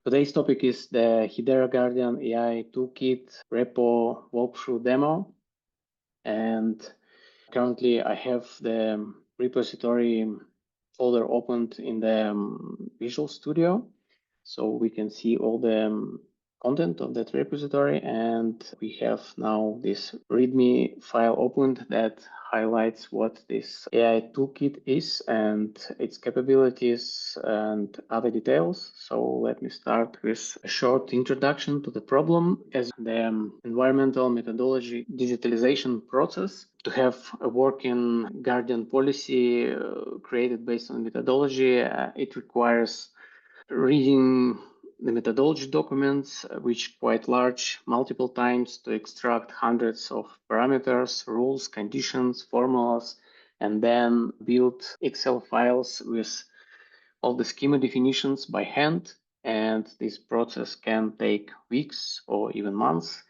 Today's topic is the Hedera Guardian AI Toolkit repo walkthrough demo. And currently I have the repository folder opened in the Visual Studio. So we can see all the content of that repository, and we have now this README file opened that highlights what this AI toolkit is and its capabilities and other details. So let me start with a short introduction to the problem. As the environmental methodology digitalization process, to have a working Guardian policy created based on methodology, it requires reading the methodology documents, which quite large, multiple times to extract hundreds of parameters, rules, conditions, formulas, and then build Excel files with all the schema definitions by hand. And this process can take weeks or even months.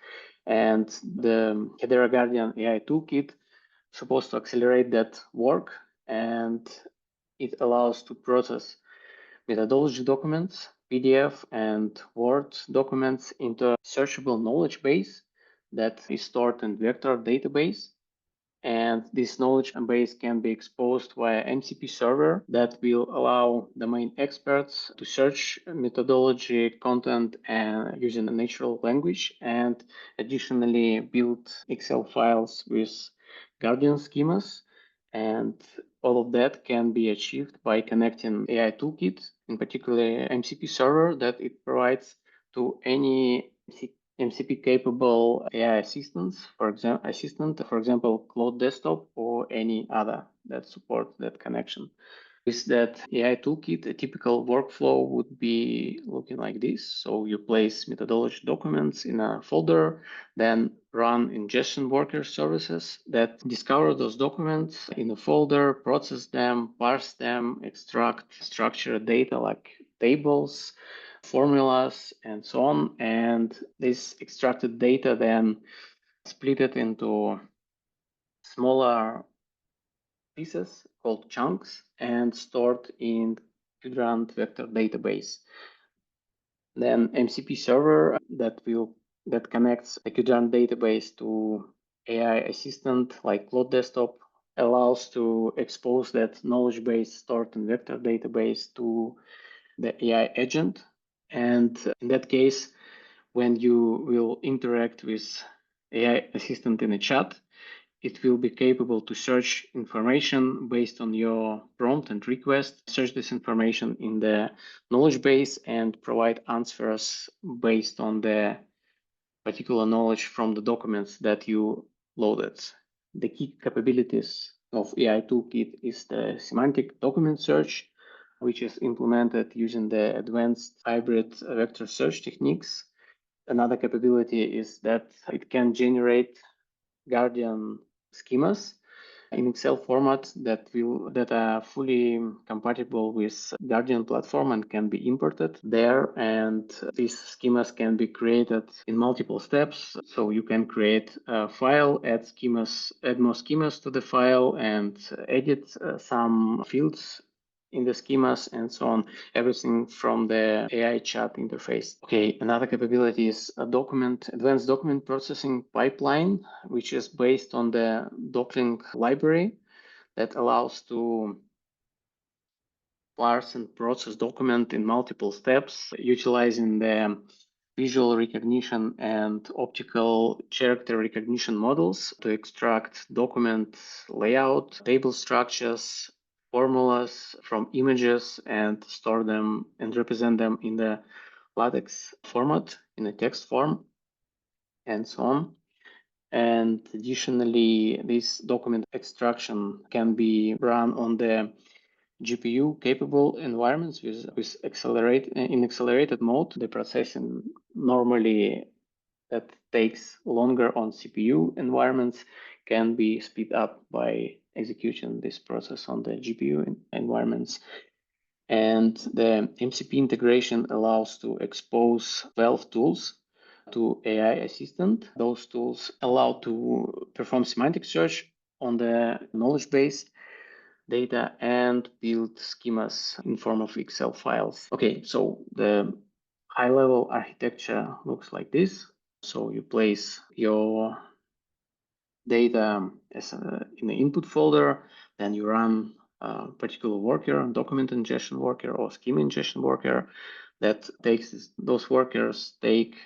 And the Hedera Guardian AI Toolkit is supposed to accelerate that work, and it allows to process methodology documents, PDF and Word documents into a searchable knowledge base that is stored in vector database. And this knowledge base can be exposed via MCP server that will allow domain experts to search methodology content and using a natural language, and additionally build Excel files with Guardian schemas. And all of that can be achieved by connecting AI Toolkit, in particular MCP server that it provides, to any MCP capable AI assistants, for example, Cloud Desktop or any other that support that connection. With that AI toolkit, a typical workflow would be looking like this. So you place methodology documents in a folder, then run ingestion worker services that discover those documents in a folder, process them, parse them, extract structured data like tables, formulas, and so on. And this extracted data then split it into smaller pieces called chunks and stored in Qdrant vector database. Then MCP server that connects the Qdrant database to AI assistant like Cloud Desktop allows to expose that knowledge base stored in vector database to the AI agent. And in that case, when you will interact with AI assistant in a chat, it will be capable to search information based on your prompt and request, search this information in the knowledge base, and provide answers based on the particular knowledge from the documents that you loaded. The key capabilities of AI Toolkit is the semantic document search, which is implemented using the advanced hybrid vector search techniques. Another capability is that it can generate Guardian schemas in Excel format that are fully compatible with Guardian platform and can be imported there. And these schemas can be created in multiple steps. So you can create a file, add more schemas to the file, and edit some fields in the schemas and so on, everything from the AI chat interface. Okay, another capability is a advanced document processing pipeline, which is based on the doclink library that allows to parse and process document in multiple steps, utilizing the visual recognition and optical character recognition models to extract document layout, table structures, formulas from images, and store them and represent them in the LaTeX format, in a text form, and so on. And additionally, this document extraction can be run on the GPU capable environments with accelerated mode. The processing normally that takes longer on CPU environments can be speed up by executing this process on the GPU environments. And the MCP integration allows to expose 12 tools to AI assistant. Those tools allow to perform semantic search on the knowledge base data and build schemas in form of Excel files. Okay, so the high-level architecture looks like this. So you place your data in the input folder, then you run a particular worker, document ingestion worker or schema ingestion worker that takes those workers, take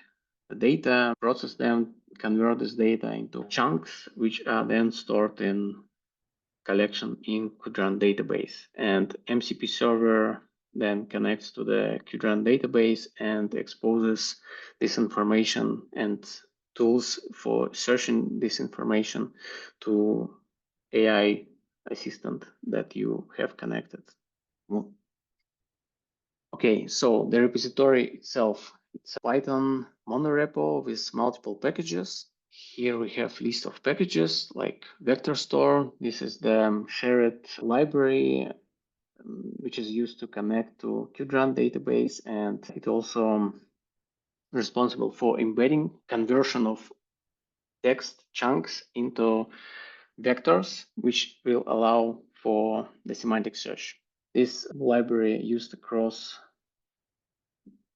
the data, process them, convert this data into chunks, which are then stored in collection in Qdrant database. And MCP server then connects to the Qdrant database and exposes this information and tools for searching this information to AI assistant that you have connected. Okay, so the repository itself, it's a Python monorepo with multiple packages. Here we have list of packages like vector store. This is the shared library which is used to connect to Qdrant database, and it also responsible for embedding conversion of text chunks into vectors, which will allow for the semantic search. This library used across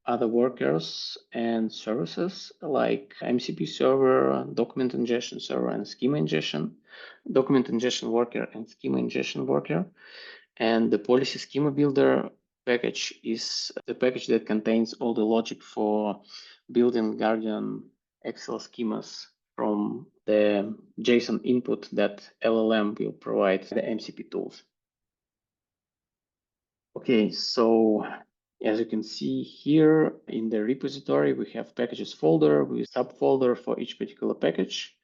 other workers and services like MCP server, document ingestion server, and schema ingestion, document ingestion worker and schema ingestion worker. And the policy schema builder package is the package that contains all the logic for building Guardian Excel schemas from the JSON input that LLM will provide the MCP tools. Okay, so as you can see here in the repository, we have packages folder with subfolder for each particular package.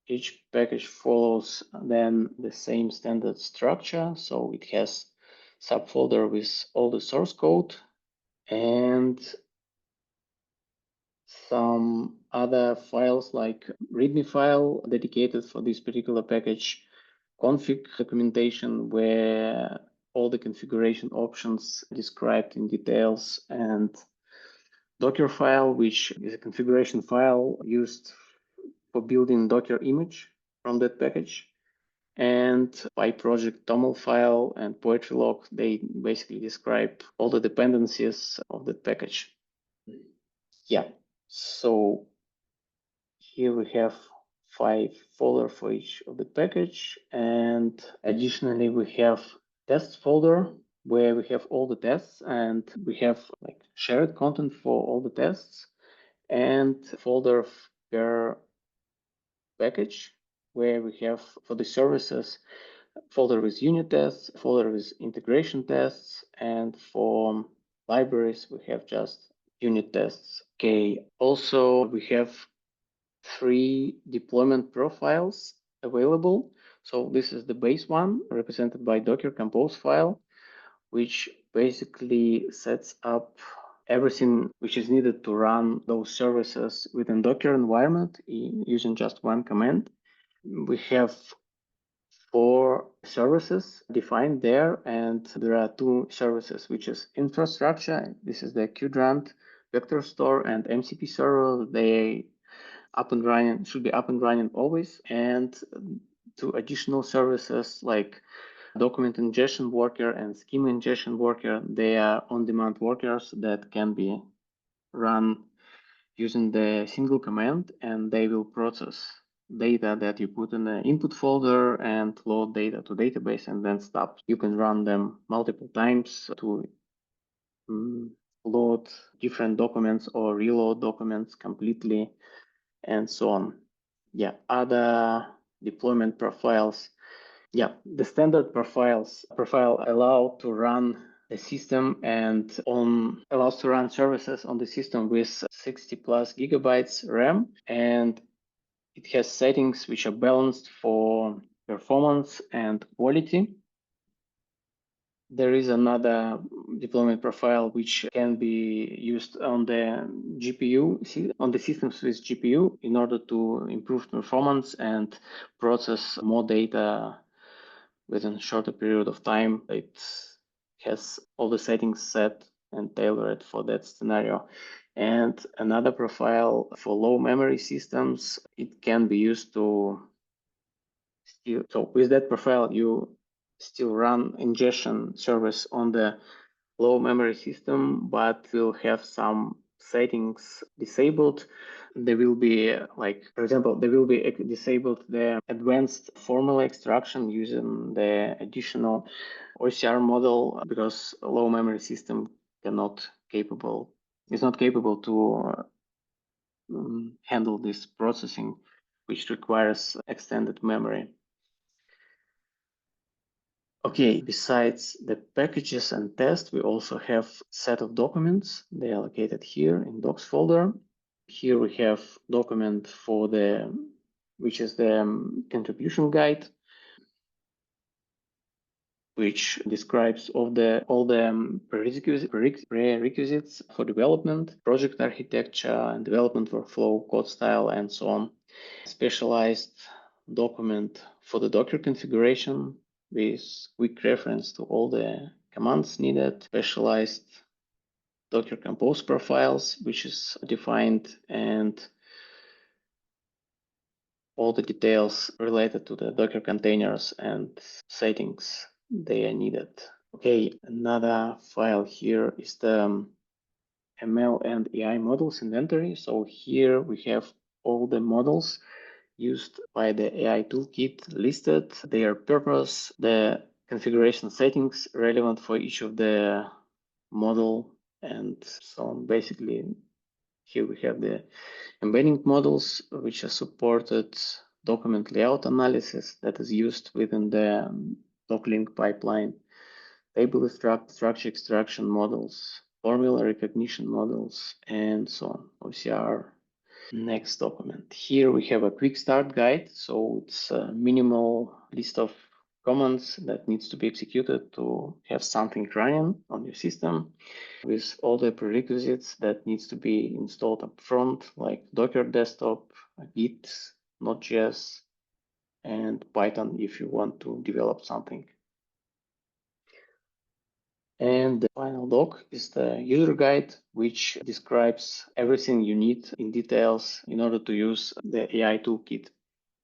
Each package follows then the same standard structure. So it has subfolder with all the source code and some other files like README file dedicated for this particular package, config documentation where all the configuration options described in details, and Docker file, which is a configuration file used for building Docker image from that package. And PyProject TOML file and poetry log, they basically describe all the dependencies of that package. Yeah, so here we have 5 folder for each of the package. And additionally, we have test folder where we have all the tests, and we have like shared content for all the tests, and folder per package where we have for the services folder with unit tests, folder with integration tests, and for libraries we have just unit tests. Okay, also we have 3 deployment profiles available. So this is the base one represented by Docker Compose file, which basically sets up everything which is needed to run those services within Docker environment using just one command. We have 4 services defined there, and there are 2 services, which is infrastructure. This is the Qdrant vector store and MCP server. They should be up and running always, and 2 additional services like document ingestion worker and schema ingestion worker. They are on-demand workers that can be run using the single command, and they will process data that you put in the input folder and load data to database and then stop. You can run them multiple times to load different documents or reload documents completely and so on. Yeah, other deployment profiles. Yeah, the standard profile allow to run the system and allows to run services on the system with 60 plus gigabytes RAM, and it has settings which are balanced for performance and quality. There is another deployment profile which can be used on the GPU, on the systems with GPU, in order to improve performance and process more data within a shorter period of time. It has all the settings set and tailored for that scenario. And another profile for low memory systems, it can be used to so with that profile, you still run ingestion service on the low memory system, but will have some settings disabled. There will be, like, for example, there will be disabled the advanced formula extraction using the additional OCR model because a low memory system is not capable to handle this processing, which requires extended memory. Okay, besides the packages and tests, we also have set of documents. They are located here in docs folder. Here we have document for which is the contribution guide, which describes all the prerequisites for development, project architecture, and development workflow, code style, and so on. Specialized document for the Docker configuration with quick reference to all the commands needed, specialized Docker Compose profiles, which is defined, and all the details related to the Docker containers and settings they are needed. Okay, another file here is the ML and AI models inventory. So here we have all the models used by the AI toolkit listed, their purpose, the configuration settings relevant for each of the model, and so on. Basically, here we have the embedding models, which are supported, document layout analysis that is used within the docklink pipeline, table structure extraction models, formula recognition models, and so on, OCR. Next document. Here we have a quick start guide. So it's a minimal list of commands that needs to be executed to have something running on your system with all the prerequisites that needs to be installed up front, like Docker desktop, Git, Node.js, and Python if you want to develop something. And the final doc is the user guide, which describes everything you need in details in order to use the AI toolkit.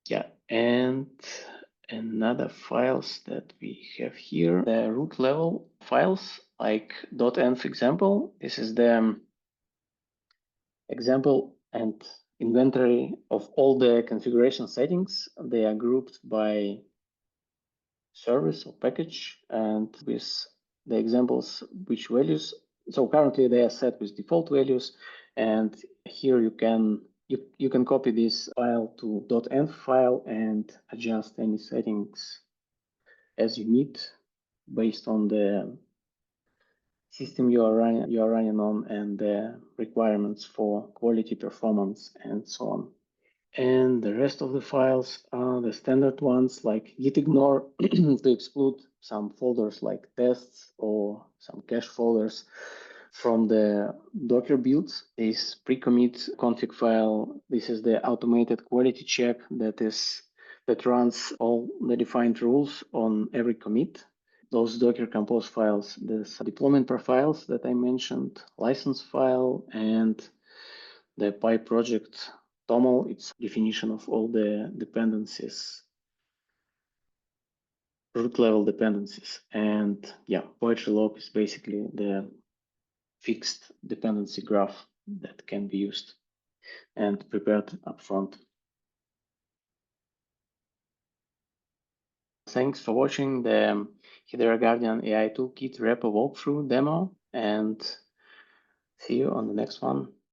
Yeah, and another files that we have here, the root level files like .env example. This is the example and inventory of all the configuration settings. They are grouped by service or package and with the examples which values. So currently they are set with default values, and here you can copy this file to .env file and adjust any settings as you need based on the system you are running on and the requirements for quality, performance, and so on. And the rest of the files are the standard ones like gitignore to exclude some folders like tests or some cache folders from the Docker builds. This pre-commit config file, this is the automated quality check that runs all the defined rules on every commit. Those Docker Compose files, the deployment profiles that I mentioned, license file, and the PyProject TOML, it's definition of all the dependencies, root level dependencies. And yeah, poetry log is basically the fixed dependency graph that can be used and prepared upfront. Thanks for watching the Hedera Guardian AI Toolkit repo walkthrough demo, and see you on the next one.